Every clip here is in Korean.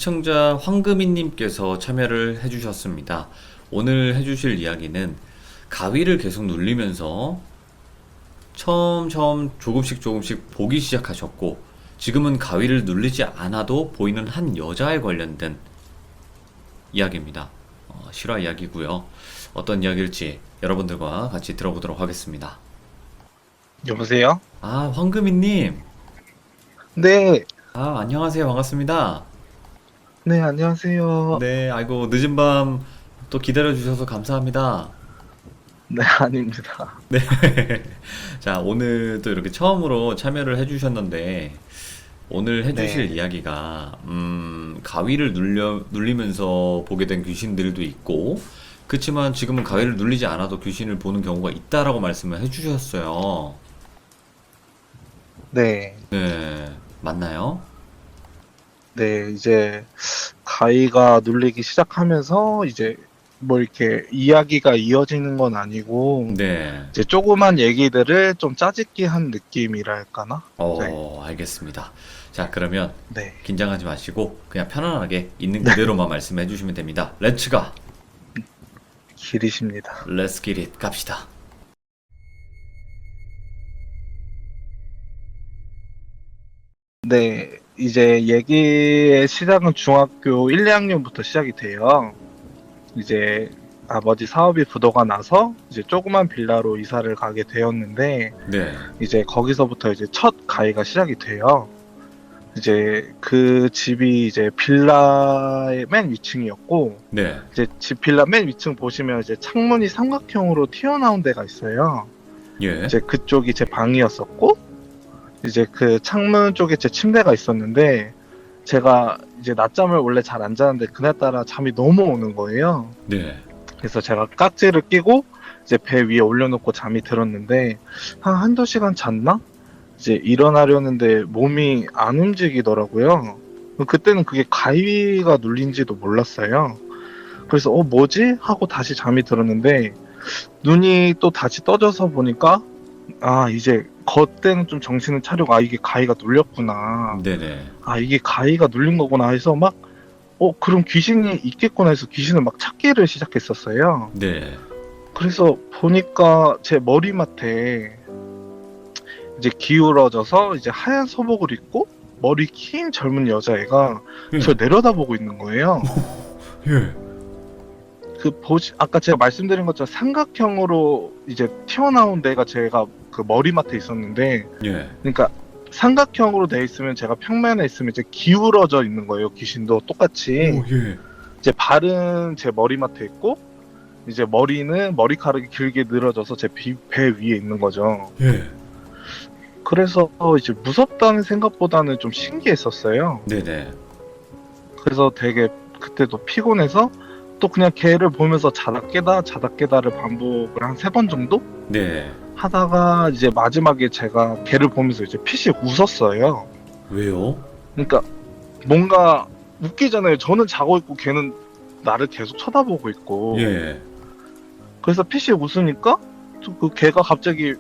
시청자 황금이님께서 참여를 해주셨습니다. 오늘 해주실 이야기는 가위를 계속 눌리면서 처음 조금씩 보기 시작하셨고 지금은 가위를 눌리지 않아도 보이는 한 여자에 관련된 이야기입니다. 실화 이야기고요. 어떤 이야기일지 여러분들과 같이 들어보도록 하겠습니다. 여보세요? 황금이님. 네, 안녕하세요. 반갑습니다. 네, 안녕하세요. 네, 아이고, 늦은 밤 또 기다려주셔서 감사합니다. 네, 아닙니다. 네. 자, 오늘 또 이렇게 처음으로 참여를 해주셨는데, 오늘 해주실 네, 이야기가, 가위를 눌리면서 보게 된 귀신들도 있고, 그치만 지금은 가위를 눌리지 않아도 귀신을 보는 경우가 있다라고 말씀을 해주셨어요. 네, 네, 맞나요? 네, 이제 가위가 눌리기 시작하면서 이제 뭐 이렇게 이야기가 이어지는 건 아니고 네. 이제 조그만 얘기들을 좀 짜집기 한 느낌이랄까나? 네, 알겠습니다. 자, 그러면 네, 긴장하지 마시고, 그냥 편안하게 있는 그대로만 말씀해 주시면 됩니다. 렛츠가! 길이십니다. Let's get it. 갑시다. 네, 이제 얘기의 시작은 중학교 1, 2학년부터 시작이 돼요. 이제 아버지 사업이 부도가 나서 이제 조그만 빌라로 이사를 가게 되었는데 네. 이제 거기서부터 이제 첫 가해가 시작이 돼요. 이제 그 집이 이제 빌라의 맨 위층이었고 네. 이제 집 빌라 맨 위층 보시면 이제 창문이 삼각형으로 튀어나온 데가 있어요. 예. 이제 그쪽이 제 방이었었고 이제 그 창문 쪽에 제 침대가 있었는데 제가 이제 낮잠을 원래 잘 안 자는데 그날따라 잠이 너무 오는 거예요. 네. 그래서 제가 깍지를 끼고 이제 배 위에 올려놓고 잠이 들었는데 한 한두 시간 잤나? 이제 일어나려는데 몸이 안 움직이더라고요. 그때는 그게 가위가 눌린지도 몰랐어요. 그래서 뭐지? 하고 다시 잠이 들었는데 눈이 또 다시 떠져서 보니까 이제 그때는 좀 정신을 차리고 이게 가위가 눌렸구나. 네네. 이게 가위가 눌린 거구나 해서 막 그럼 귀신이 있겠구나 해서 귀신을 막 찾기를 시작했었어요. 네. 그래서 보니까 제 머리맡에 이제 기울어져서 이제 하얀 소복을 입고 머리 긴 젊은 여자애가 저 예. 내려다보고 있는 거예요. 예. 아까 제가 말씀드린 것처럼 삼각형으로 이제 튀어나온 데가 제가 그 머리맡에 있었는데, 예. 그러니까 삼각형으로 돼 있으면 제가 평면에 있으면 이제 기울어져 있는 거예요. 귀신도 똑같이. 예. 이제 발은 제 머리맡에 있고, 이제 머리는 머리카락이 길게 늘어져서 제 배 위에 있는 거죠. 예. 그래서 이제 무섭다는 생각보다는 좀 신기했었어요. 네네. 그래서 되게 그때도 피곤해서 또 그냥 걔를 보면서 자다 깨다 자다 깨다를 반복을 한 3번 정도 네. 하다가 이제 마지막에 제가 걔를 보면서 이제 피식 웃었어요. 왜요? 그러니까 뭔가 웃기잖아요. 저는 자고 있고 걔는 나를 계속 쳐다보고 있고. 예. 그래서 피식 웃으니까 그 걔가 갑자기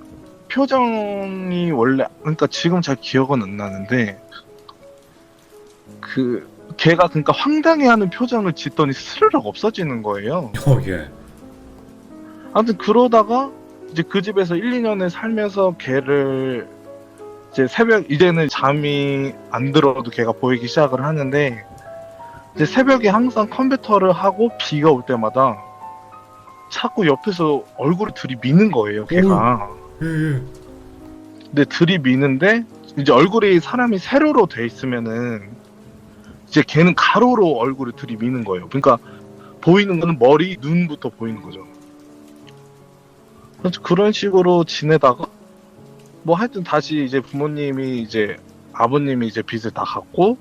표정이 원래, 그러니까 지금 잘 기억은 안 나는데 그 걔가 그러니까 황당해하는 표정을 짓더니 스르륵 없어지는 거예요. 예. 아무튼 그러다가 이제 그 집에서 1, 2년을 살면서 걔를 이제 이제는 잠이 안 들어도 걔가 보이기 시작을 하는데 이제 새벽에 항상 컴퓨터를 하고 비가 올 때마다 자꾸 옆에서 얼굴을 들이미는 거예요, 걔가. 예. 예. 근데 들이미는데 이제 얼굴이 사람이 세로로 돼 있으면은 이제 걔는 가로로 얼굴을 들이미는 거예요. 그러니까 보이는 거는 머리, 눈부터 보이는 거죠. 그래서 그런 식으로 지내다가 뭐 하여튼 다시 이제 부모님이 이제 아버님이 이제 빚을 다 갚고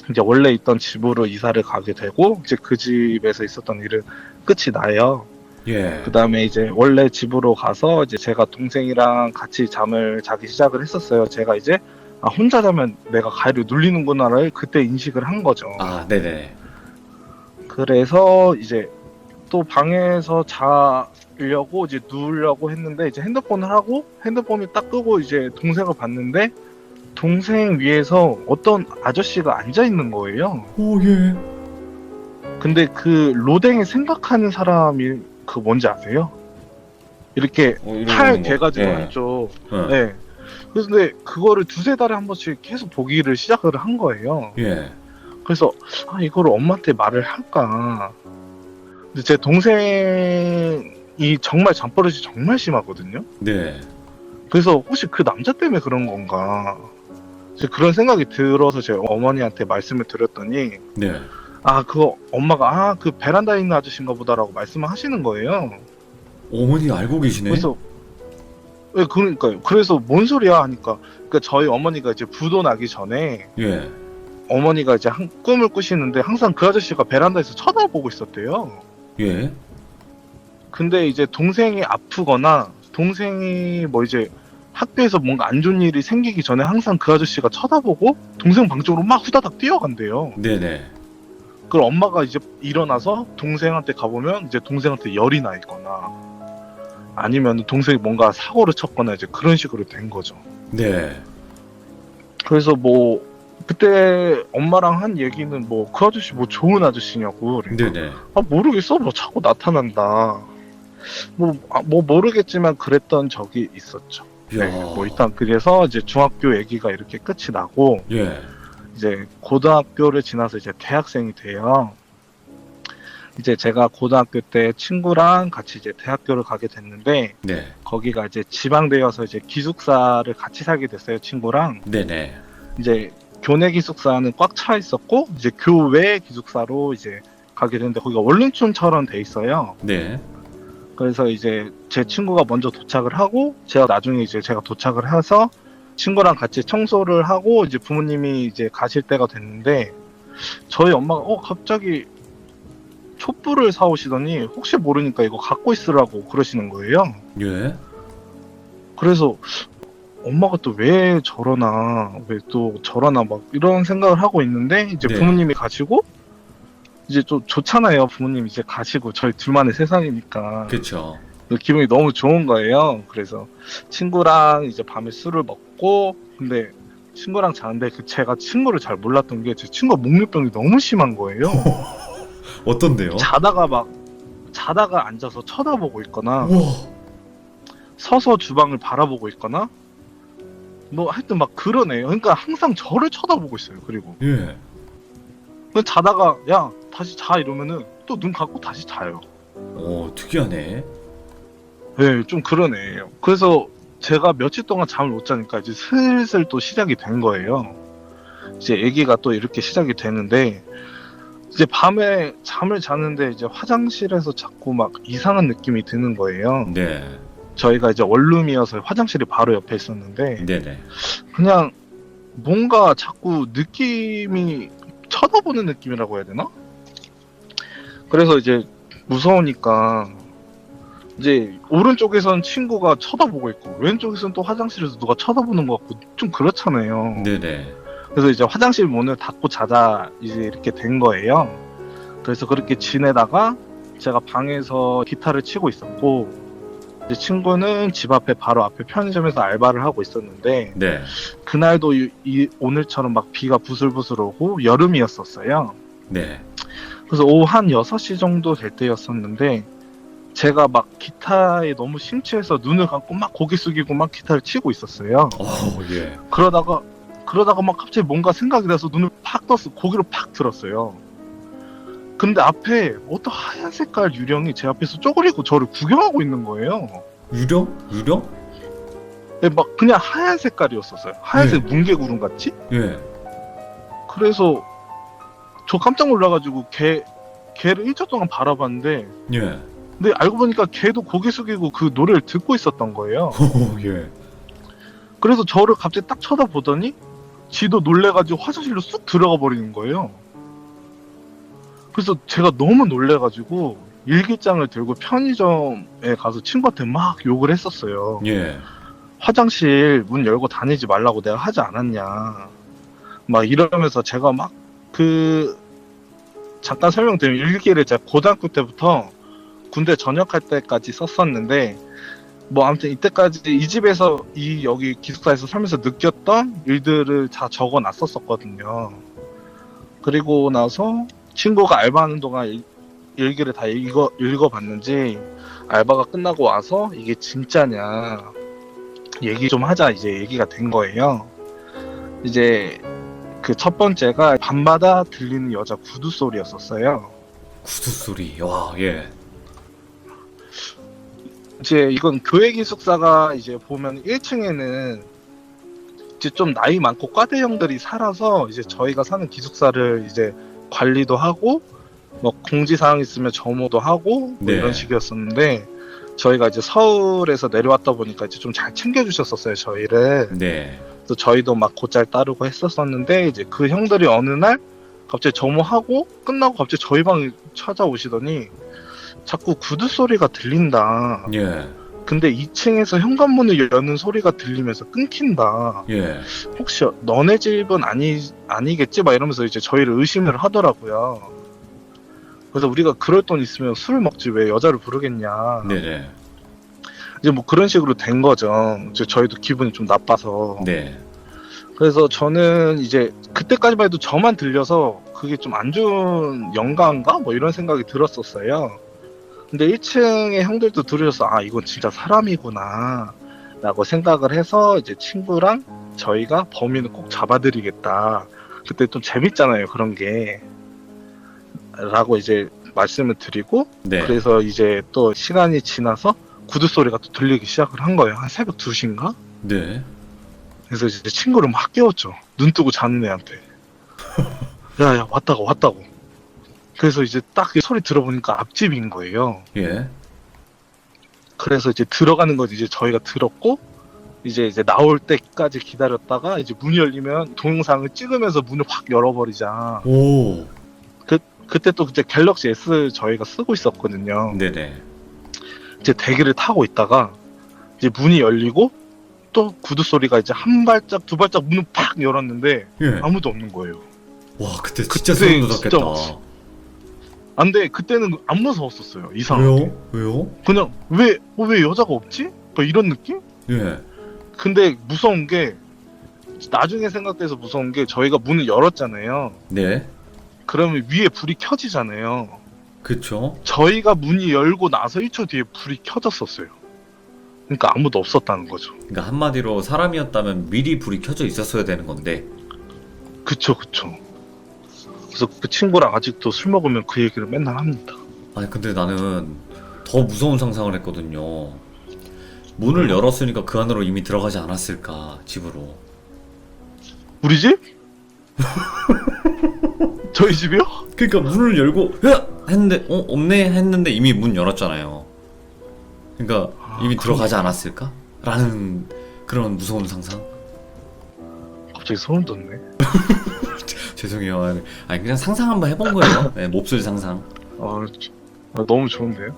이제 원래 있던 집으로 이사를 가게 되고 이제 그 집에서 있었던 일은 끝이 나요. 예. 그 다음에 이제 원래 집으로 가서 이제 제가 동생이랑 같이 잠을 자기 시작을 했었어요. 제가 이제 혼자 자면 내가 가위를 눌리는구나를 그때 인식을 한 거죠. 네네. 그래서 이제 또 방에서 자려고 이제 누우려고 했는데 이제 핸드폰을 하고 핸드폰을 딱 끄고 이제 동생을 봤는데 동생 위에서 어떤 아저씨가 앉아 있는 거예요. 오, 예. 근데 그 로댕이 생각하는 사람이 그 뭔지 아세요? 이렇게 이러고 팔 있는 거. 개가지고 예. 한쪽. 어. 네. 그래서 근데 그거를 두세 달에 한 번씩 계속 보기를 시작을 한 거예요. 예. 그래서 이거를 엄마한테 말을 할까. 근데 제 동생이 정말 잠버릇이 정말 심하거든요. 네. 그래서 혹시 그 남자 때문에 그런 건가. 이제 그런 생각이 들어서 제 어머니한테 말씀을 드렸더니 네. 그거 엄마가 그 베란다에 있는 아저씨인가 보다라고 말씀을 하시는 거예요. 어머니가 알고 계시네. 그래서 네, 그러니까요. 그래서 뭔 소리야 하니까 그러니까 저희 어머니가 이제 부도 나기 전에 예. 어머니가 이제 꿈을 꾸시는데 항상 그 아저씨가 베란다에서 쳐다보고 있었대요. 예. 근데 이제 동생이 아프거나 동생이 뭐 이제 학교에서 뭔가 안 좋은 일이 생기기 전에 항상 그 아저씨가 쳐다보고 동생 방 쪽으로 막 후다닥 뛰어간대요. 네네. 그럼 엄마가 이제 일어나서 동생한테 가보면 이제 동생한테 열이 나 있거나 아니면 동생이 뭔가 사고를 쳤거나 이제 그런 식으로 된 거죠. 네. 그래서 뭐 그때 엄마랑 한 얘기는 뭐 그 아저씨 뭐 좋은 아저씨냐고. 그러니까 네네. 모르겠어. 뭐 자꾸 나타난다. 뭐 모르겠지만 그랬던 적이 있었죠. 이야. 네, 뭐 일단 그래서 이제 중학교 얘기가 이렇게 끝이 나고 예. 이제 고등학교를 지나서 이제 대학생이 돼요. 이제 제가 고등학교 때 친구랑 같이 이제 대학교를 가게 됐는데 네. 거기가 이제 지방대여서 이제 기숙사를 같이 살게 됐어요, 친구랑. 네네. 이제 교내 기숙사는 꽉 차 있었고 이제 교외 기숙사로 이제 가게 됐는데 거기가 원룸촌처럼 돼 있어요. 네. 그래서 이제 제 친구가 먼저 도착을 하고 제가 나중에 이제 제가 도착을 해서 친구랑 같이 청소를 하고 이제 부모님이 이제 가실 때가 됐는데 저희 엄마가 갑자기 촛불을 사오시더니 혹시 모르니까 이거 갖고 있으라고 그러시는 거예요. 예. 그래서 엄마가 또 왜 저러나 막 이런 생각을 하고 있는데 이제 네. 부모님이 가시고 이제 좀 좋잖아요. 부모님 이제 가시고 저희 둘만의 세상이니까 그쵸. 기분이 너무 좋은 거예요. 그래서 친구랑 이제 밤에 술을 먹고 근데 친구랑 자는데 제가 친구를 잘 몰랐던 게 제 친구가 목류병이 너무 심한 거예요. 어떤데요? 자다가 앉아서 쳐다보고 있거나 우와. 서서 주방을 바라보고 있거나 뭐 하여튼 막 그러네요. 그러니까 항상 저를 쳐다보고 있어요. 그리고 예. 자다가 야 다시 자 이러면은 또 눈 감고 다시 자요. 특이하네. 네, 좀 그러네요. 그래서 제가 며칠 동안 잠을 못 자니까 이제 슬슬 또 시작이 된 거예요. 이제 아기가 또 이렇게 시작이 되는데 이제 밤에 잠을 자는데 이제 화장실에서 자꾸 막 이상한 느낌이 드는 거예요. 네. 저희가 이제 원룸이어서 화장실이 바로 옆에 있었는데 네네. 그냥 뭔가 자꾸 느낌이 쳐다보는 느낌이라고 해야 되나? 그래서 이제 무서우니까 이제 오른쪽에선 친구가 쳐다보고 있고 왼쪽에선 또 화장실에서 누가 쳐다보는 것 같고 좀 그렇잖아요. 네네. 그래서 이제 화장실 문을 닫고 자자 이제 이렇게 된 거예요. 그래서 그렇게 지내다가 제가 방에서 기타를 치고 있었고 이제 친구는 집 앞에 바로 앞에 편의점에서 알바를 하고 있었는데 네. 그날도 오늘처럼 막 비가 부슬부슬 오고 여름이었었어요. 네. 그래서 오후 한 6시 정도 될 때였었는데 제가 막 기타에 너무 심취해서 눈을 감고 막 고개 숙이고 막 기타를 치고 있었어요. 예. 그러다가 막 갑자기 뭔가 생각이 나서 눈을 팍 떴어. 고개를 팍 들었어요. 근데 앞에 어떤 하얀 색깔 유령이 제 앞에서 쪼그리고 저를 구경하고 있는 거예요. 유령? 유령? 네, 막 그냥 하얀 색깔이었었어요. 하얀색 뭉게구름 같이? 예. 그래서 저 깜짝 놀라가지고 걔를 1초 동안 바라봤는데 예. 근데 알고 보니까 걔도 고개 숙이고 그 노래를 듣고 있었던 거예요. 예. 그래서 저를 갑자기 딱 쳐다보더니 지도 놀래가지고 화장실로 쑥 들어가 버리는 거예요. 그래서 제가 너무 놀래가지고 일기장을 들고 편의점에 가서 친구한테 막 욕을 했었어요. 예. 화장실 문 열고 다니지 말라고 내가 하지 않았냐. 막 이러면서 제가 막 잠깐 설명드리면 일기를 제가 고등학교 때부터 군대 전역할 때까지 썼었는데 뭐 아무튼 이때까지 이 집에서 여기 기숙사에서 살면서 느꼈던 일들을 다 적어 놨었거든요. 그리고 나서 친구가 알바하는 동안 일기를 다 읽어봤는지 알바가 끝나고 와서 이게 진짜냐 얘기 좀 하자 이제 얘기가 된 거예요. 이제 그 첫 번째가 밤마다 들리는 여자 구두 소리였었어요. 구두 소리. 와, 예. 이제 이건 교회 기숙사가 이제 보면 1층에는 이제 좀 나이 많고 과대형들이 살아서 이제 저희가 사는 기숙사를 이제 관리도 하고 뭐 공지사항 있으면 점호도 하고 뭐 네. 이런 식이었었는데 저희가 이제 서울에서 내려왔다 보니까 이제 좀 잘 챙겨주셨었어요 저희를. 네. 그래서 저희도 막 곧잘 따르고 했었었는데 이제 그 형들이 어느 날 갑자기 점호하고 끝나고 갑자기 저희 방에 찾아오시더니 자꾸 구두 소리가 들린다. 예. 근데 2층에서 현관문을 여는 소리가 들리면서 끊긴다. 예. 혹시 너네 집은 아니겠지? 막 이러면서 이제 저희를 의심을 하더라고요. 그래서 우리가 그럴 돈 있으면 술을 먹지 왜 여자를 부르겠냐. 네네. 이제 뭐 그런 식으로 된 거죠. 이제 저희도 기분이 좀 나빠서. 네. 그래서 저는 이제 그때까지만 해도 저만 들려서 그게 좀 안 좋은 영감인가? 뭐 이런 생각이 들었었어요. 근데 1층의 형들도 들으셔서 아 이건 진짜 사람이구나 라고 생각을 해서 이제 친구랑 저희가 범인을 꼭 잡아드리겠다. 그때 좀 재밌잖아요 그런 게. 라고 이제 말씀을 드리고 네. 그래서 이제 또 시간이 지나서 구두 소리가 또 들리기 시작을 한 거예요. 한 새벽 2시인가? 네. 그래서 이제 친구를 막 깨웠죠. 눈 뜨고 자는 애한테. 야 왔다고. 그래서 이제 딱 이 소리 들어보니까 앞집인 거예요. 예. 그래서 이제 들어가는 거지 이제 저희가 들었고 이제 나올 때까지 기다렸다가 이제 문이 열리면 동영상을 찍으면서 문을 확 열어버리자. 오. 그때 또 이제 갤럭시 S 저희가 쓰고 있었거든요. 네네. 이제 대기를 타고 있다가 이제 문이 열리고 또 구두 소리가 이제 한 발짝 두 발짝 문을 팍 열었는데 예. 아무도 없는 거예요. 와, 그때 진짜 그때 소름 돋았겠다. 진짜 안돼 그때는 안 무서웠었어요. 이상하게. 왜요? 그냥 왜 여자가 없지? 뭐 이런 느낌? 예. 근데 무서운 게 나중에 생각돼서 무서운 게 저희가 문을 열었잖아요. 네. 그러면 위에 불이 켜지잖아요. 그쵸. 저희가 문이 열고 나서 1초 뒤에 불이 켜졌었어요. 그러니까 아무도 없었다는 거죠. 그러니까 한마디로 사람이었다면 미리 불이 켜져 있었어야 되는 건데. 그쵸. 그래서 그 친구랑 아직도 술 먹으면 그 얘기를 맨날 합니다. 아니 근데 나는 더 무서운 상상을 했거든요. 문을 열었으니까 그 안으로 이미 들어가지 않았을까 집으로. 우리 집? 저희 집이요? 그러니까 문을 열고 으악! 했는데 없네 했는데 이미 문 열었잖아요. 그러니까 이미 들어가지 않았을까? 라는 그런 무서운 상상. 갑자기 소름 돋네. 죄송해요. 아니 그냥 상상 한번 해본 거예요. 네, 몹쓸 상상. 너무 좋은데요?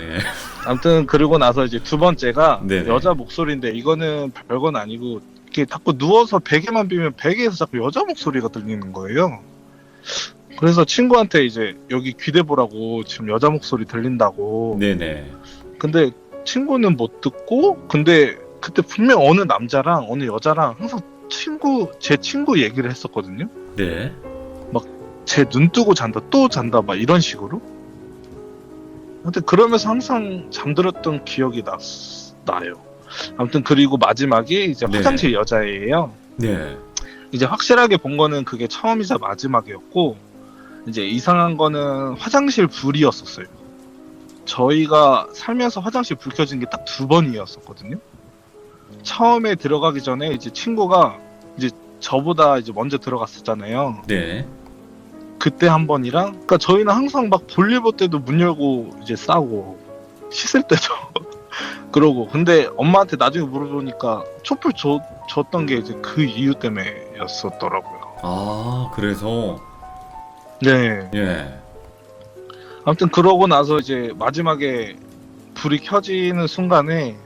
예. 아무튼 그리고 나서 이제 두 번째가 네네. 여자 목소리인데 이거는 별건 아니고 이렇게 자꾸 누워서 베개만 비면 베개에서 자꾸 여자 목소리가 들리는 거예요. 그래서 친구한테 이제 여기 귀대 보라고 지금 여자 목소리 들린다고. 네네. 근데 친구는 못 듣고 근데 그때 분명 어느 남자랑 어느 여자랑 항상 제 친구 얘기를 했었거든요. 네. 쟤 눈 뜨고 잔다 또 잔다 막 이런 식으로. 근데 그러면서 항상 잠들었던 기억이 나요. 아무튼 그리고 마지막이 이제 네. 화장실 여자애예요. 네. 이제 확실하게 본 거는 그게 처음이자 마지막이었고 이제 이상한 거는 화장실 불이었었어요. 저희가 살면서 화장실 불 켜진 게 딱 2번이었었거든요. 처음에 들어가기 전에 이제 친구가 이제 저보다 이제 먼저 들어갔었잖아요. 네. 그때 한 번이랑, 그러니까 저희는 항상 막 볼일 볼 때도 문 열고 이제 싸고 씻을 때도 그러고. 근데 엄마한테 나중에 물어보니까 촛불 줬던 게 이제 그 이유 때문에였었더라고요. 아, 그래서 네. 예. 아무튼 그러고 나서 이제 마지막에 불이 켜지는 순간에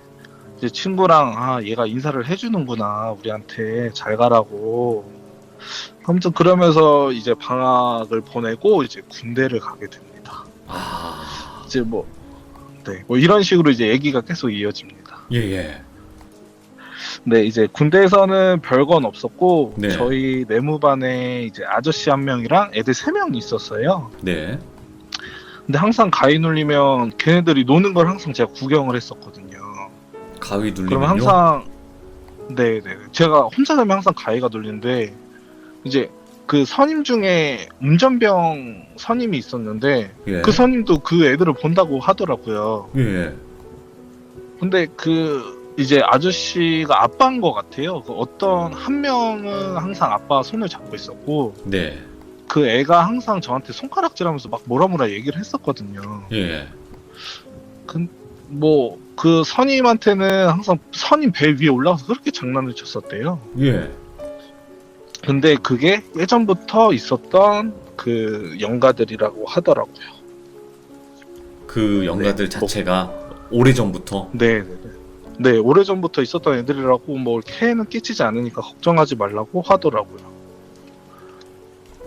이제 친구랑 얘가 인사를 해주는구나 우리한테 잘 가라고. 아무튼 그러면서 이제 방학을 보내고 이제 군대를 가게 됩니다. 아, 이제 뭐 이런 식으로 이제 얘기가 계속 이어집니다. 예, 예. 네, 이제 군대에서는 별건 없었고 네. 저희 내무반에 이제 아저씨 한 명이랑 애들 3명이 있었어요. 네. 근데 항상 가위 눌리면 걔네들이 노는 걸 항상 제가 구경을 했었거든요. 가위 눌리면요? 그러면 항상 네네 제가 혼자 되면 항상 가위가 눌리는데 이제 그 선임 중에 운전병 선임이 있었는데 예. 그 선임도 그 애들을 본다고 하더라고요. 예. 근데 그 이제 아저씨가 아빠인 것 같아요. 그 어떤 한 명은 항상 아빠 손을 잡고 있었고 네. 그 애가 항상 저한테 손가락질하면서 막 뭐라 얘기를 했었거든요. 예. 뭐 그 선임한테는 항상 선임 배 위에 올라가서 그렇게 장난을 쳤었대요. 예. 근데 그게 예전부터 있었던 그 영가들이라고 하더라고요. 그 영가들 네, 자체가 오래전부터. 네네네. 네, 오래전부터 있었던 애들이라고 뭐 해는 끼치지 않으니까 걱정하지 말라고 하더라고요.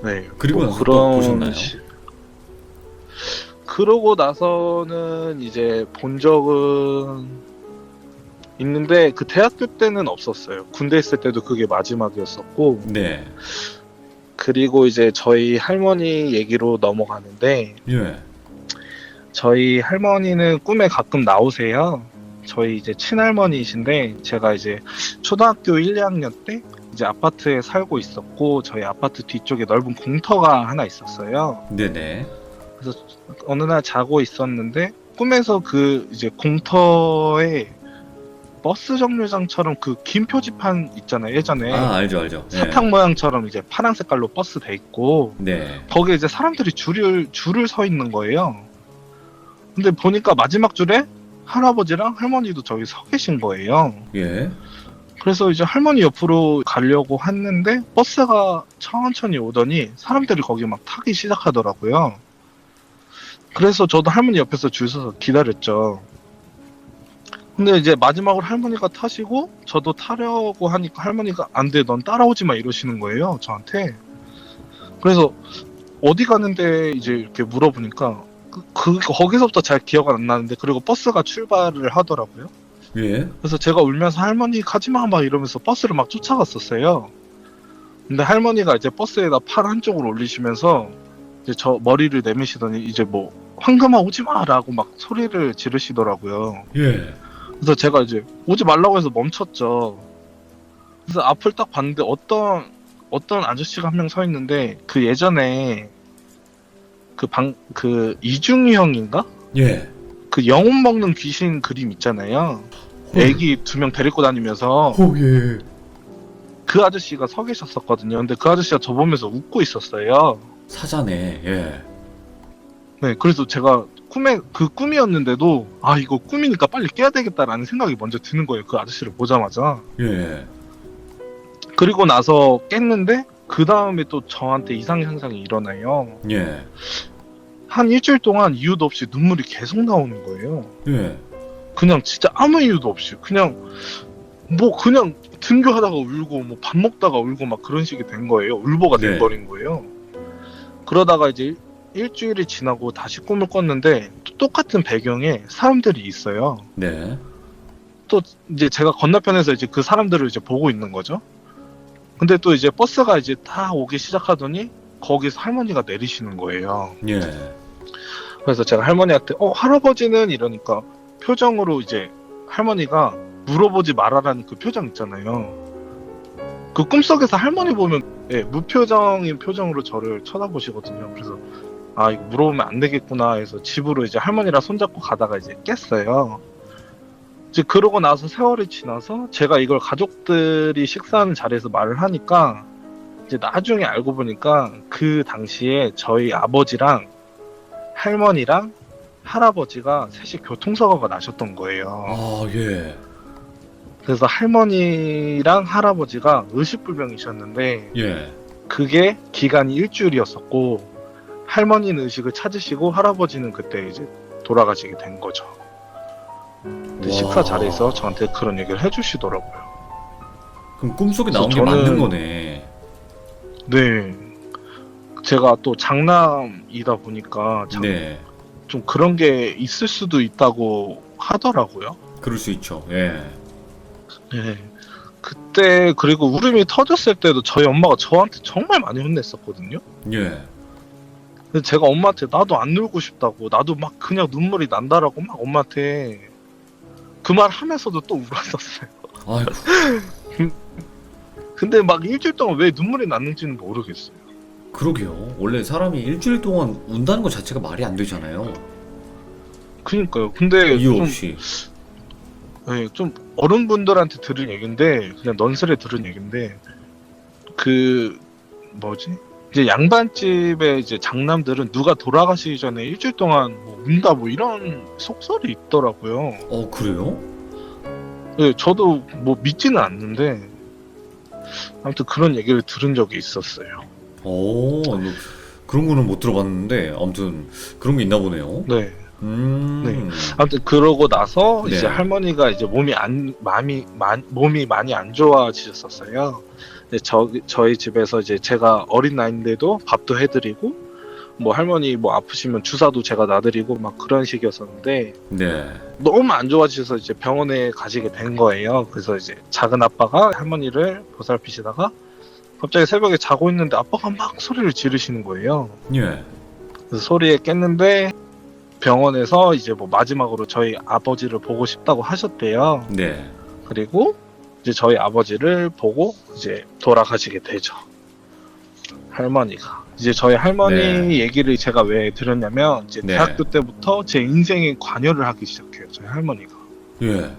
네. 그리고 뭐 나서 또 보셨나요? 그러고 나서는 이제 본 적은 있는데 그 대학교 때는 없었어요. 군대 있을 때도 그게 마지막이었었고 네. 그리고 이제 저희 할머니 얘기로 넘어가는데 예. 저희 할머니는 꿈에 가끔 나오세요. 저희 이제 친할머니이신데 제가 이제 초등학교 1, 2학년 때 이제 아파트에 살고 있었고 저희 아파트 뒤쪽에 넓은 공터가 하나 있었어요. 네네. 그래서 어느 날 자고 있었는데 꿈에서 그 이제 공터에 버스 정류장처럼 그 긴 표지판 있잖아요. 예전에 아, 알죠, 알죠. 예. 사탕 모양처럼 이제 파란 색깔로 버스 돼 있고 네. 거기에 이제 사람들이 줄을 서 있는 거예요. 근데 보니까 마지막 줄에 할아버지랑 할머니도 저기 서 계신 거예요. 예. 그래서 이제 할머니 옆으로 가려고 했는데 버스가 천천히 오더니 사람들이 거기 막 타기 시작하더라고요. 그래서 저도 할머니 옆에서 줄 서서 기다렸죠. 근데 이제 마지막으로 할머니가 타시고 저도 타려고 하니까 할머니가 안 돼, 넌 따라오지 마 이러시는 거예요, 저한테. 그래서 어디 가는데 이제 이렇게 물어보니까 거기서부터 잘 기억 안 나는데 그리고 버스가 출발을 하더라고요. 예. 그래서 제가 울면서 할머니 가지마 막 이러면서 버스를 막 쫓아갔었어요. 근데 할머니가 이제 버스에다 팔 한쪽을 올리시면서 이제 저 머리를 내미시더니 이제 뭐 황금아 오지 마라고 막 소리를 지르시더라고요. 예. 그래서 제가 이제 오지 말라고 해서 멈췄죠. 그래서 앞을 딱 봤는데 어떤 아저씨가 한 명 서 있는데 그 예전에 그 이중희 형인가? 예. 그 영혼 먹는 귀신 그림 있잖아요. 애기 2명 데리고 다니면서 예. 그 아저씨가 서 계셨었거든요. 근데 그 아저씨가 저 보면서 웃고 있었어요. 사자네. 예. 네, 그래서 제가 꿈이었는데도 아 이거 꿈이니까 빨리 깨야 되겠다라는 생각이 먼저 드는 거예요. 그 아저씨를 보자마자. 예. 그리고 나서 깼는데 그 다음에 또 저한테 이상 현상이 일어나요. 예. 한 일주일 동안 이유도 없이 눈물이 계속 나오는 거예요. 예. 그냥 진짜 아무 이유도 없이 그냥 등교하다가 울고 뭐 밥 먹다가 울고 막 그런 식이 된 거예요. 울보가 네. 돼버린 거예요. 그러다가 이제 일주일이 지나고 다시 꿈을 꿨는데 또 똑같은 배경에 사람들이 있어요. 네. 또 이제 제가 건너편에서 이제 그 사람들을 이제 보고 있는 거죠. 근데 또 이제 버스가 이제 다 오기 시작하더니 거기서 할머니가 내리시는 거예요. 예. 그래서 제가 할머니한테 할아버지는 이러니까 표정으로 이제 할머니가 물어보지 말아라는 그 표정 있잖아요. 그 꿈속에서 할머니 보면 무표정인 표정으로 저를 쳐다보시거든요. 그래서 아 이거 물어보면 안 되겠구나 해서 집으로 이제 할머니랑 손잡고 가다가 이제 깼어요. 이제 그러고 나서 세월이 지나서 제가 이걸 가족들이 식사하는 자리에서 말을 하니까 이제 나중에 알고 보니까 그 당시에 저희 아버지랑 할머니랑 할아버지가 셋이 교통사고가 나셨던 거예요. 아, 예. 그래서 할머니랑 할아버지가 의식불명이셨는데 예. 그게 기간이 일주일이었었고 할머니는 의식을 찾으시고 할아버지는 그때 이제 돌아가시게 된 거죠. 근데 와. 식사 자리에서 저한테 그런 얘기를 해주시더라고요. 그럼 꿈속에 나온 게 저는- 맞는 거네. 네. 제가 또 장남이다 보니까 네. 좀 그런 게 있을 수도 있다고 하더라고요. 그럴 수 있죠. 예. 예. 그때 그리고 울음이 터졌을 때도 저희 엄마가 저한테 정말 많이 혼냈었거든요. 예. 근데 제가 엄마한테 나도 안 놀고 싶다고, 나도 막 그냥 눈물이 난다라고 막 엄마한테 그 말 하면서도 또 울었었어요. 아이고, 근데 막 일주일 동안 왜 눈물이 났는지는 모르겠어요. 그러게요. 원래 사람이 일주일 동안 운다는 것 자체가 말이 안 되잖아요. 그니까요. 근데 이유 좀, 없이. 예, 좀 어른분들한테 들은 얘긴데, 그냥 넌스레 들은 얘긴데, 그 뭐지? 이제 양반집의 이제 장남들은 누가 돌아가시기 전에 일주일 동안 뭐 운다 뭐 이런 속설이 있더라고요. 그래요? 예, 저도 뭐 믿지는 않는데 아무튼 그런 얘기를 들은 적이 있었어요. 뭐 그런 거는 못 들어봤는데 아무튼 그런 게 있나 보네요. 네. 음. 아무튼 그러고 나서 네. 이제 할머니가 이제 몸이 많이 안 좋아지셨었어요. 근데 저희 집에서 이제 제가 어린 나이인데도 밥도 해드리고 뭐 할머니 뭐 아프시면 주사도 제가 놔드리고 막 그런 식이었었는데 네. 너무 안 좋아지셔서 이제 병원에 가시게 된 거예요. 그래서 이제 작은 아빠가 할머니를 보살피시다가 갑자기 새벽에 자고 있는데 아빠가 막 소리를 지르시는 거예요. 예. 그래서 소리에 깼는데 병원에서 이제 뭐 마지막으로 저희 아버지를 보고 싶다고 하셨대요. 네. 그리고 이제 저희 아버지를 보고 이제 돌아가시게 되죠. 할머니가. 이제 저희 할머니 네. 얘기를 제가 왜 들었냐면 이제 네. 대학교 때부터 제 인생에 관여를 하기 시작해요. 저희 할머니가. 예.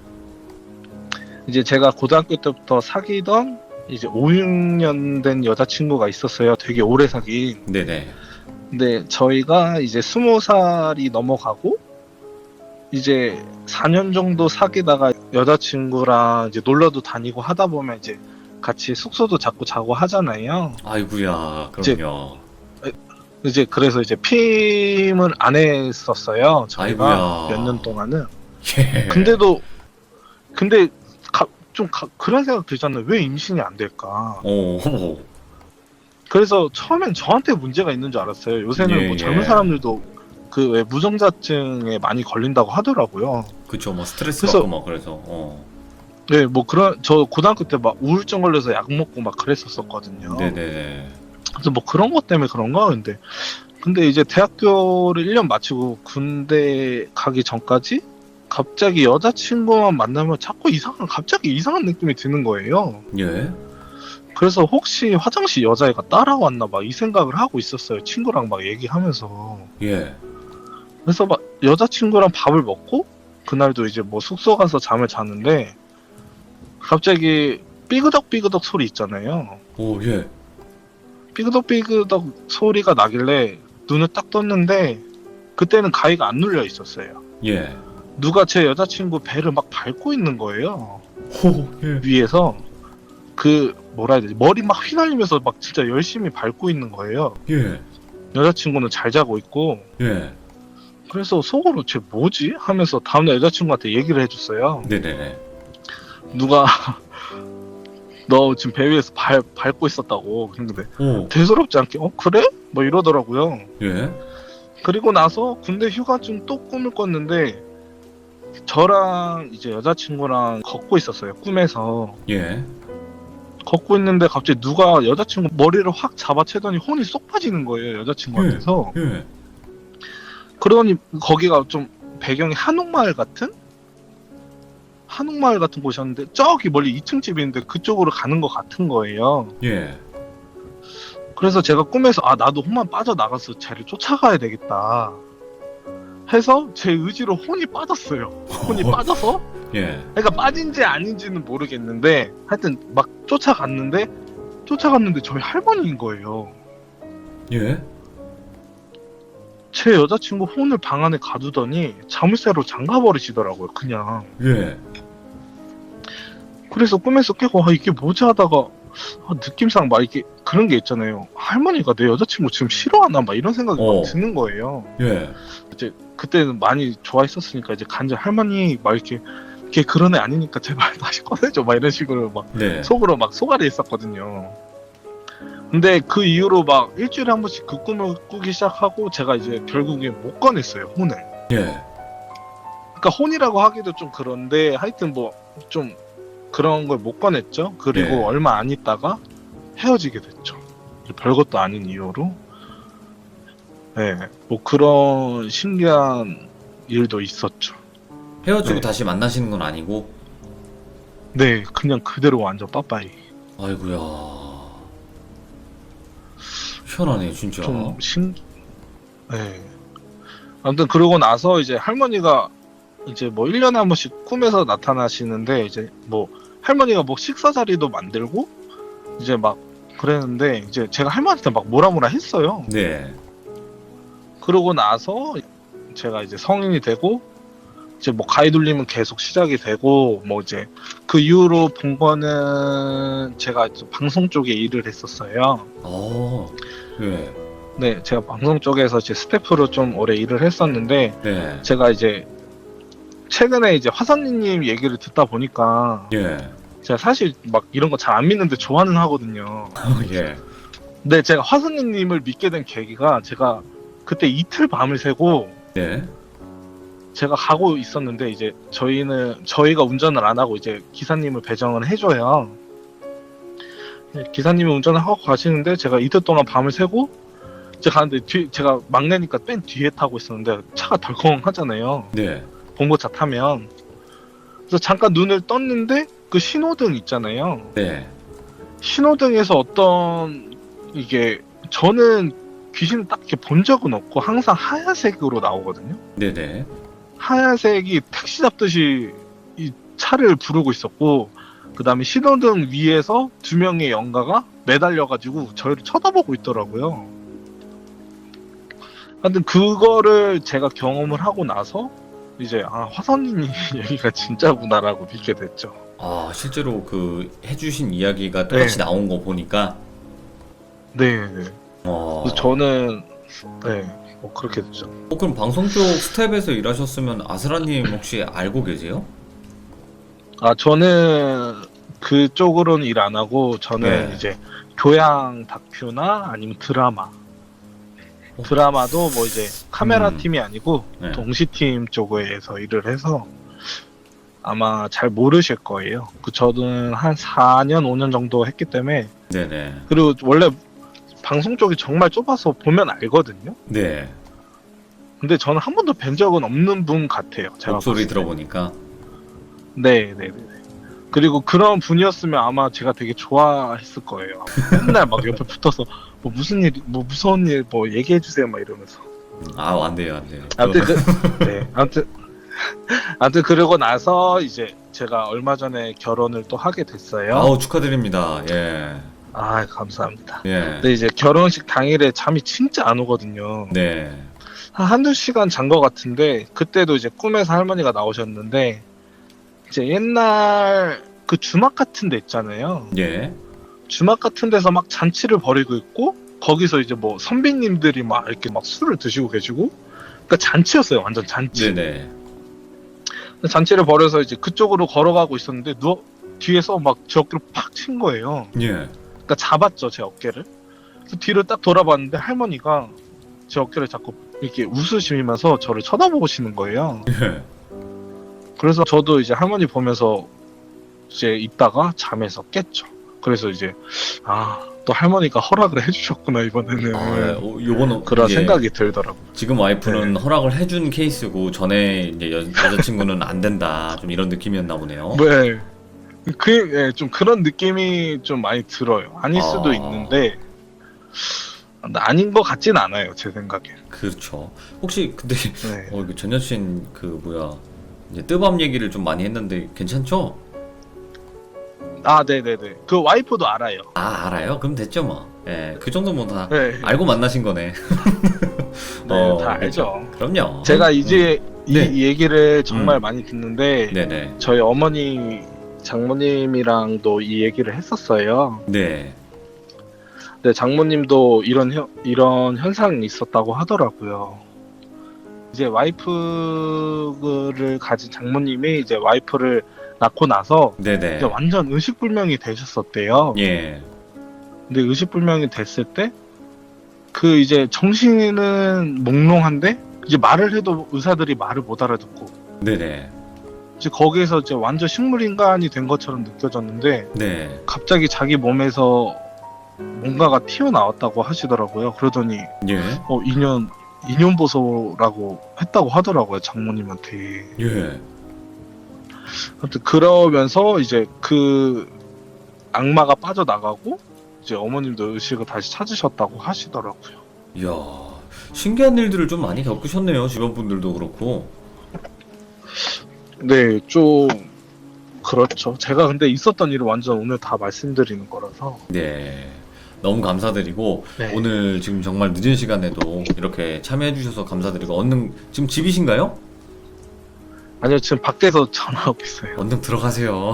이제 제가 고등학교 때부터 사귀던 이제 5, 6년 된 여자친구가 있었어요. 되게 오래 사귄. 네네. 근데 저희가 이제 20살이 넘어가고 이제 4년 정도 사귀다가 여자친구랑 이제 놀러도 다니고 하다 보면 이제 같이 숙소도 자꾸 자고 하잖아요. 아이구야, 이제- 그럼요. 이제 그래서 이제 피임을 안 했었어요. 저희가 아이고야. 몇 년 동안은. 예. 근데 그런 생각 들잖아요. 왜 임신이 안 될까? 오. 그래서 처음엔 저한테 문제가 있는 줄 알았어요. 요새는 예, 뭐 예. 젊은 사람들도 그 왜 무정자증에 많이 걸린다고 하더라고요. 그쵸, 뭐 스트레스 그래서- 받고 막 그래서. 네, 뭐 저 고등학교 때 막 우울증 걸려서 약 먹고 막 그랬었거든요. 네네네. 그래서 뭐 그런 것 때문에 그런가? 근데 이제 대학교를 1년 마치고 군대 가기 전까지 갑자기 여자친구만 만나면 갑자기 이상한 느낌이 드는 거예요. 예. 그래서 혹시 화장실 여자애가 따라왔나 막 이 생각을 하고 있었어요. 친구랑 막 얘기하면서. 예. 그래서 막 여자친구랑 밥을 먹고 그날도 이제 뭐 숙소 가서 잠을 자는데 갑자기 삐그덕삐그덕 소리 있잖아요. 오, 예. 삐그덕삐그덕 소리가 나길래 눈을 딱 떴는데 그때는 가위가 안 눌려 있었어요. 예. 누가 제 여자친구 배를 막 밟고 있는 거예요. 호, 예. 위에서 그 뭐라 해야 되지? 머리 막 휘날리면서 막 진짜 열심히 밟고 있는 거예요. 예. 여자친구는 잘 자고 있고. 예. 그래서 속으로 쟤 뭐지? 하면서 다음날 여자친구한테 얘기를 해줬어요. 네네네. 누가 너 지금 배 위에서 밟고 있었다고. 근데 오, 대수롭지 않게 그래? 뭐 이러더라고요. 예. 그리고 나서 군대 휴가증 또 꿈을 꿨는데 저랑 이제 여자친구랑 걷고 있었어요. 꿈에서. 예. 걷고 있는데 갑자기 누가 여자친구 머리를 확 잡아채더니 혼이 쏙 빠지는 거예요. 여자친구한테서. 예. 그러더니 거기가 좀 배경이 한옥마을 같은 곳이었는데 저기 멀리 2층 집이 있는데 그쪽으로 가는 것 같은 거예요. 예. 그래서 제가 꿈에서 나도 혼만 빠져나가서 쟤를 쫓아가야 되겠다 해서 제 의지로 혼이 빠졌어요. 혼이 빠져서 예. 그러니까 빠진지 아닌지는 모르겠는데 하여튼 막 쫓아갔는데 저희 할머니인 거예요. 예. 제 여자친구 혼을 방 안에 가두더니 자물쇠로 잠가버리시더라고요. 그냥. 예. 그래서 꿈에서 깨고 이게 뭐지 하다가 느낌상 막 이렇게 그런 게 있잖아요. 할머니가 내 여자친구 지금 싫어하나 막 이런 생각이 막 드는 거예요. 예. 이제 그때는 많이 좋아했었으니까 이제 간절 할머니 막 이렇게 걔 그런 애 아니니까 제발 다시 꺼내줘 막 이런 식으로 막 네. 속으로 막 속앓이 했었거든요. 근데 그 이후로 막 일주일에 한 번씩 그 꿈을 꾸기 시작하고 제가 이제 결국에 못 꺼냈어요, 혼을. 예. 그러니까 혼이라고 하기도 좀 그런데 하여튼 뭐 좀 그런 걸 못 꺼냈죠. 그리고 네. 얼마 안 있다가 헤어지게 됐죠. 별것도 아닌 이유로. 네, 뭐 그런 신기한 일도 있었죠. 헤어지고 네. 다시 만나시는 건 아니고? 네, 그냥 그대로 완전 빠빠이. 아이고야. 희한하네, 진짜. 좀 네. 아무튼 그러고 나서 이제 할머니가 이제 뭐 1년에 한 번씩 꿈에서 나타나시는데 이제 뭐 할머니가 뭐 식사 자리도 만들고 이제 막 그랬는데 이제 제가 할머니한테 막 뭐라 했어요. 네. 그러고 나서 제가 이제 성인이 되고 이제 뭐 가이돌림은 계속 시작이 되고 뭐 이제 그 이후로 본 거는 제가 이제 방송 쪽에 일을 했었어요. 네. 네, 제가 방송 쪽에서 이제 스태프로 좀 오래 일을 했었는데 네. 제가 이제 최근에 이제 화선이님 얘기를 듣다 보니까 예. 제가 사실 막 이런 거 잘 안 믿는데 좋아는 하거든요. 예. 근데 제가 화선이님을 믿게 된 계기가 제가 그때 이틀 밤을 새고 네. 제가 가고 있었는데 이제 저희가 운전을 안 하고 이제 기사님을 배정을 해줘요. 기사님이 운전을 하고 가시는데 제가 이틀 동안 밤을 새고 제가 가는데 제가 막내니까 맨 뒤에 타고 있었는데 차가 덜컹하잖아요. 네. 봉고차 타면. 그래서 잠깐 눈을 떴는데 그 신호등 있잖아요. 네. 신호등에서 어떤 이게 저는 귀신을 딱 이렇게 본 적은 없고 항상 하얀색으로 나오거든요. 네네. 하얀색이 택시 잡듯이 이 차를 부르고 있었고 그 다음에 신호등 위에서 두 명의 영가가 매달려가지고 저희를 쳐다보고 있더라고요. 하여튼 그거를 제가 경험을 하고 나서 이제 화선님 얘기가 진짜구나라고 믿게 됐죠. 아, 실제로 그 해주신 이야기가 네. 똑같이 나온 거 보니까, 네. 그래서 저는 뭐 그렇게 됐죠. 그럼 방송 쪽 스텝에서 일하셨으면 아스라님 혹시 알고 계세요? 저는 그쪽으로는 일 안 하고 저는 네. 이제 교양 다큐나 아니면 드라마도 뭐 이제 카메라 팀이 아니고 네. 동시팀 쪽에서 일을 해서 아마 잘 모르실 거예요. 저는 한 4년, 5년 정도 했기 때문에 네네. 그리고 원래 방송 쪽이 정말 좁아서 보면 알거든요. 네. 근데 저는 한 번도 뵌 적은 없는 분 같아요. 제가 목소리 봤을 때. 들어보니까. 네. 그리고 그런 분이었으면 아마 제가 되게 좋아했을 거예요. 맨날 막 옆에 붙어서 뭐 무슨 일, 뭐 무서운 일, 뭐 얘기해 주세요, 막 이러면서. 아, 안 돼요, 안 돼요. 아무튼 그러고 나서 이제 제가 얼마 전에 결혼을 또 하게 됐어요. 아우, 축하드립니다. 예. 감사합니다. 예. 근데 이제 결혼식 당일에 잠이 진짜 안 오거든요. 네. 한 한두 시간 잔 것 같은데 그때도 이제 꿈에서 할머니가 나오셨는데 이제 옛날 그 주막 같은 데 있잖아요. 예. 주막 같은 데서 막 잔치를 벌이고 있고 거기서 이제 뭐 선배님들이 막 이렇게 막 술을 드시고 계시고 그러니까 잔치였어요. 완전 잔치. 네네. 잔치를 벌여서 이제 그쪽으로 걸어가고 있었는데 뒤에서 막 제 어깨를 팍 친 거예요. 예. 그러니까 잡았죠, 제 어깨를. 그래서 뒤를 딱 돌아봤는데 할머니가 제 어깨를 자꾸 이렇게 웃으시면서 저를 쳐다보시는 거예요. 예. 그래서 저도 이제 할머니 보면서 이제 있다가 잠에서 깼죠. 그래서 이제 또 할머니가 허락을 해주셨구나 이번에는 요거는 그런 이제 생각이 들더라고요. 지금 와이프는 허락을 해준 케이스고 전에 이제 여자친구는 안 된다. 좀 이런 느낌이었나 보네요. 네, 좀 그런 느낌이 좀 많이 들어요. 아닐 수도 있는데 아닌 것 같진 않아요, 제 생각에. 그렇죠. 혹시 근데 네. 그 전 여친 이제 뜨밤 얘기를 좀 많이 했는데 괜찮죠? 네네네. 그 와이프도 알아요. 아, 알아요? 그럼 됐죠 뭐. 예, 그 정도면 다 네. 알고 만나신 거네. 다 알죠. 그럼요. 제가 이제 네. 이 얘기를 정말 많이 듣는데 네네. 저희 어머니 장모님이랑도 이 얘기를 했었어요. 네. 근데 장모님도 이런 현상이 있었다고 하더라고요. 이제 와이프를 가진 장모님이 이제 와이프를 낳고 나서 네네. 이제 완전 의식불명이 되셨었대요. 예. 근데 의식불명이 됐을 때 그 이제 정신은 몽롱한데 이제 말을 해도 의사들이 말을 못 알아듣고 네네. 이제 거기에서 이제 완전 식물 인간이 된 것처럼 느껴졌는데 네. 갑자기 자기 몸에서 뭔가가 튀어나왔다고 하시더라고요. 그러더니 예. 인연 보소라고 했다고 하더라고요, 장모님한테. 예. 아무튼 그러면서 이제 그 악마가 빠져나가고 이제 어머님도 의식을 다시 찾으셨다고 하시더라고요. 이야, 신기한 일들을 좀 많이 겪으셨네요. 주변 분들도 그렇고. 네, 좀 그렇죠. 제가 근데 있었던 일을 완전 오늘 다 말씀드리는 거라서. 네. 너무 감사드리고, 네. 오늘 지금 정말 늦은 시간에도 이렇게 참여해주셔서 감사드리고, 얼른, 지금 집이신가요? 아니요, 지금 밖에서 전화하고 있어요. 얼른 들어가세요.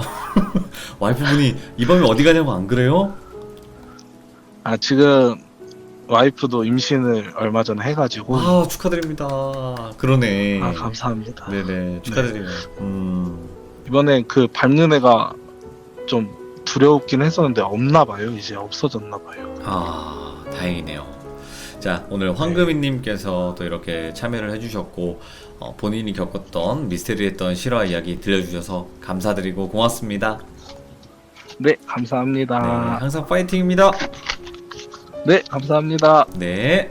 와이프분이 이 밤에 어디 가냐고 안 그래요? 아, 지금 와이프도 임신을 얼마 전에 해가지고. 아, 축하드립니다. 그러네. 아, 감사합니다. 네네, 축하드려요. 이번에 그 밟는 애가 좀 두려웠긴 했었는데 없나 봐요. 이제 없어졌나 봐요. 아, 다행이네요. 자, 오늘 황금이님께서 또 이렇게 참여를 해주셨고, 본인이 겪었던 미스테리했던 실화 이야기 들려주셔서 감사드리고 고맙습니다. 네, 네, 감사합니다. 항상 파이팅입니다. 네, 감사합니다. 네.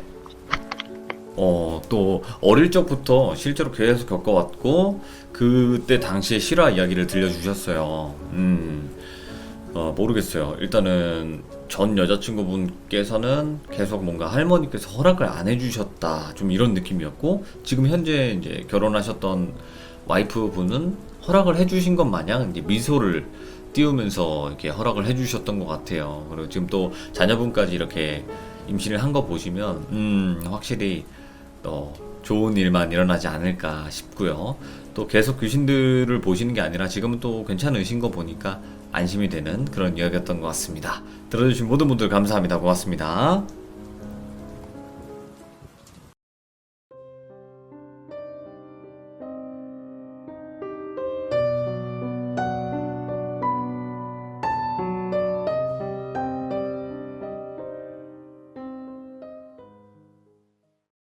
또 어릴 적부터 실제로 계속 겪어왔고 그때 당시에 실화 이야기를 들려주셨어요. 모르겠어요. 일단은 전 여자친구분께서는 계속 뭔가 할머니께서 허락을 안 해주셨다. 좀 이런 느낌이었고 지금 현재 이제 결혼하셨던 와이프분은 허락을 해주신 것 마냥 이제 미소를 띄우면서 이렇게 허락을 해주셨던 것 같아요. 그리고 지금 또 자녀분까지 이렇게 임신을 한 거 보시면 확실히 또 좋은 일만 일어나지 않을까 싶고요. 또 계속 귀신들을 보시는 게 아니라 지금은 또 괜찮으신 거 보니까 안심이 되는 그런 이야기였던 것 같습니다. 들어주신 모든 분들 감사합니다. 고맙습니다.